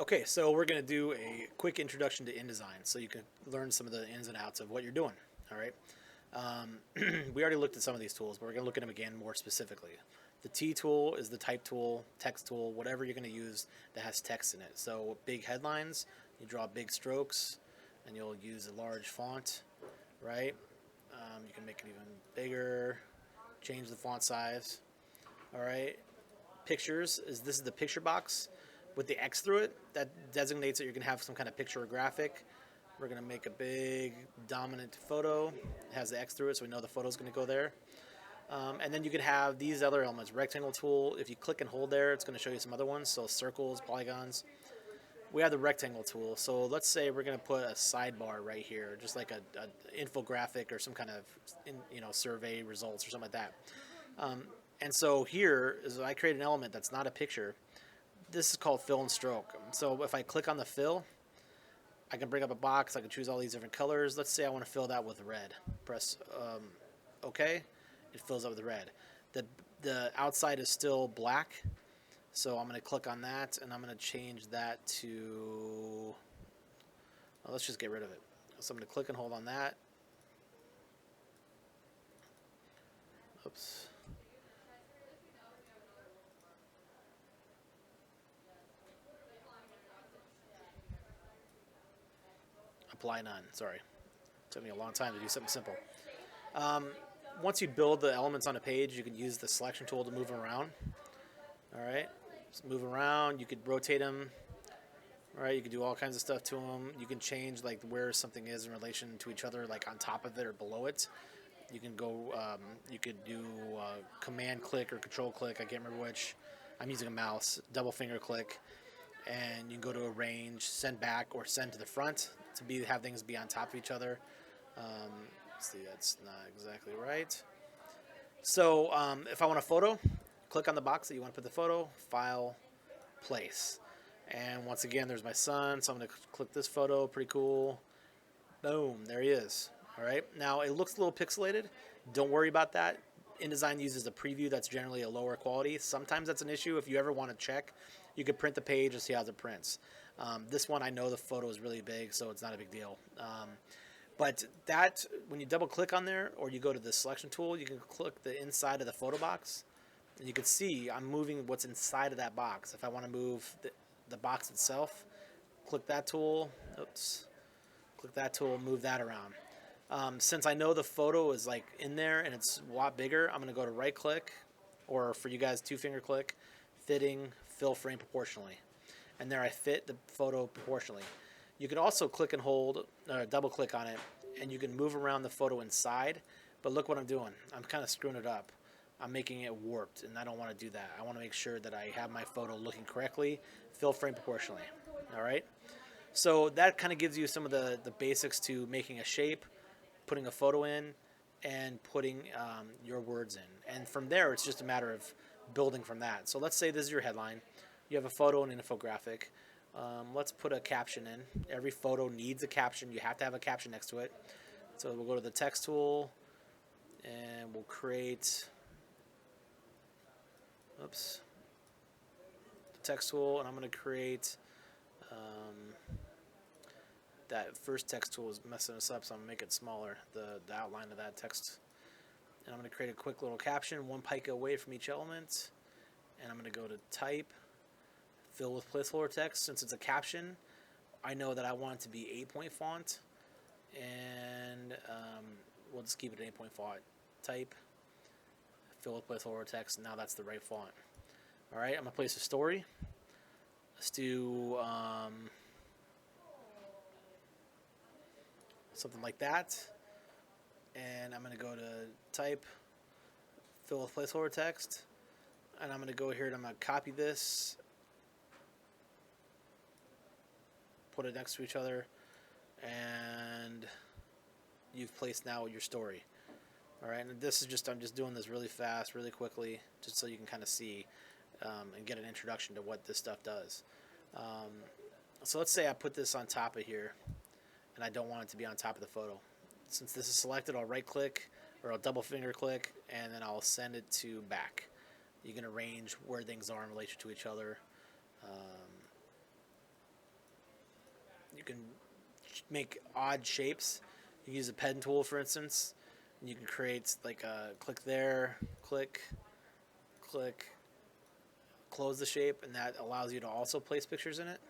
Okay, so we're going to do a quick introduction to InDesign so you can learn some of the ins and outs of what you're doing. All right. We already looked at some of these tools, but we're going to look at them again more specifically. The T tool is the type tool, text tool, whatever you're going to use that has text in it. So big headlines, you draw big strokes, and you'll use a large font, right? You can make it even bigger, change the font size. All right. Pictures is this is the picture box with the X through it that designates that you're going to have some kind of picture or graphic. We're going to make a big dominant photo. It has the X through it, so we know the photo is going to go there. And then you can have these other elements. Rectangle tool, if you click and hold there, it's going to show you some other ones. So circles, polygons. We have the rectangle tool. So let's say we're going to put a sidebar right here, just like a infographic or some kind of survey results or something like that. And so here is I create an element that's not a picture. This is called fill and stroke. So if I click on the fill, I can bring up a box. I can choose all these different colors. Let's say I want to fill that with red. Press OK. It fills up with red. The outside is still black. So I'm going to click on that, and I'm going to change that to... Well, let's just get rid of it. So I'm going to click and hold on that. Oops. Apply none. Sorry. Took me a long time to do something simple. Once you build the elements on a page, you can use the selection tool to move them around. All right. Just move around. You could rotate them. All right. You can do all kinds of stuff to them. You can change like where something is in relation to each other, like on top of it or below it. You can go. You could do command click or control click. I can't remember which. I'm using a mouse. Double finger click, and you can go to arrange, send back, or send to the front to have things be on top of each other. Let's see, that's not exactly right. So if I want a photo, click on the box that you want to put the photo, file, place. And once again, there's my son, so I'm going to click this photo, pretty cool. Boom, there he is. All right, now it looks a little pixelated. Don't worry about that. InDesign uses a preview that's generally a lower quality. Sometimes that's an issue. If you ever want to check, you could print the page and see how it prints. This one, I know the photo is really big, so it's not a big deal. But that, when you double click on there, or you go to the selection tool, you can click the inside of the photo box, and you can see I'm moving what's inside of that box. If I want to move the box itself, click that tool. Oops. Click that tool, move that around. Since I know the photo is like in there and it's a lot bigger, I'm going to go to right click, or for you guys, 2-finger click, fitting, fill frame proportionally. And there I fit the photo proportionally. You can also click and hold, double click on it, and you can move around the photo inside. But look what I'm doing. I'm kind of screwing it up. I'm making it warped, and I don't want to do that. I want to make sure that I have my photo looking correctly, fill frame proportionally. All right? So that kind of gives you some of the basics to making a shape, putting a photo in, and putting your words in. And from there, it's just a matter of building from that. So let's say this is your headline. You have a photo and an infographic. Let's put a caption in. Every photo needs a caption. You have to have a caption next to it. So we'll go to the text tool, and we'll create, oops, the text tool, and I'm going to create, that first text tool is messing us up, so I'm going to make it smaller, the outline of that text. And I'm going to create a quick little caption, one pica away from each element. And I'm going to go to type, fill with placeholder text. Since it's a caption, I know that I want it to be 8-point font. And we'll just keep it an 8-point font. Type, fill with placeholder text. Now that's the right font. All right, I'm going to place a story. Let's do something like that. And I'm going to go to type, fill with placeholder text. And I'm going to go here and I'm going to copy this, put it next to each other, and you've placed now your story. All right, and this is just, I'm just doing this really fast, really quickly, just so you can kind of see and get an introduction to what this stuff does. So let's say I put this on top of here, and I don't want it to be on top of the photo. Since this is selected, I'll right click, or I'll double finger click, and then I'll send it to back. You can arrange where things are in relation to each other. You can make odd shapes. You can use a pen tool, for instance, and you can create like a click there, click, click, close the shape, and that allows you to also place pictures in it.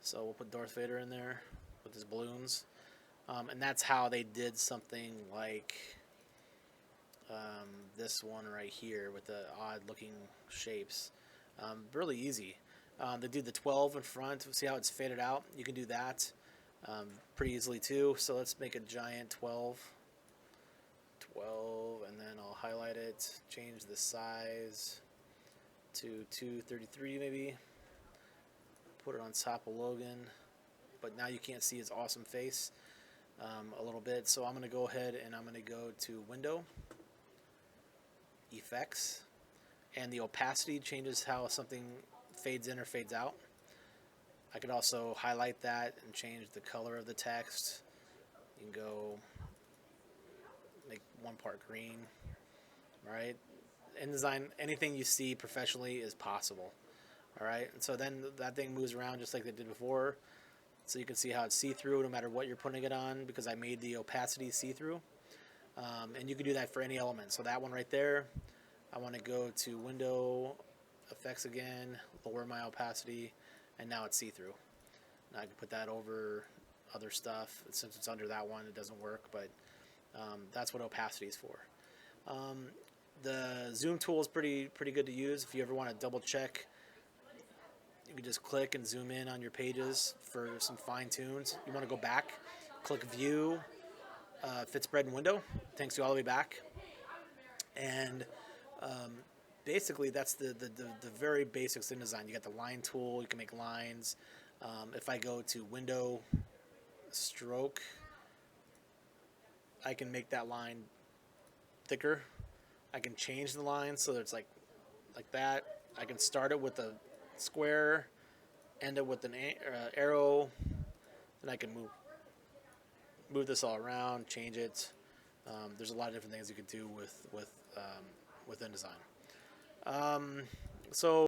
So we'll put Darth Vader in there with his balloons. And that's how they did something like this one right here with the odd looking shapes. Really easy. They do the 12 in front. See how it's faded out? You can do that pretty easily too. So let's make a giant 12. 12, and then I'll highlight it, change the size to 233 maybe. Put it on top of Logan. But now you can't see his awesome face a little bit. So I'm going to go ahead and I'm going to go to Window, Effects, and the opacity changes how something fades in or fades out. I could also highlight that and change the color of the text. You can go make one part green, right? InDesign, anything you see professionally is possible, all right? And so then that thing moves around just like they did before. So you can see how it's see-through no matter what you're putting it on, because I made the opacity see-through. And you can do that for any element. So that one right there, I want to go to Window, Effects again, lower my opacity, and now it's see-through. Now I can put that over other stuff. Since it's under that one, it doesn't work, but that's what opacity is for. The zoom tool is pretty good to use. If you ever want to double check, you can just click and zoom in on your pages for some fine tunes. You want to go back, click View, Fit Spread and Window. Takes you all the way back. And basically that's the very basics in InDesign. You got the line tool, you can make lines. If I go to Window, Stroke, I can make that line thicker. I can change the line so that it's like that. I can start it with a square, end it with an arrow, then I can move this all around, change it. There's a lot of different things you can do with InDesign. So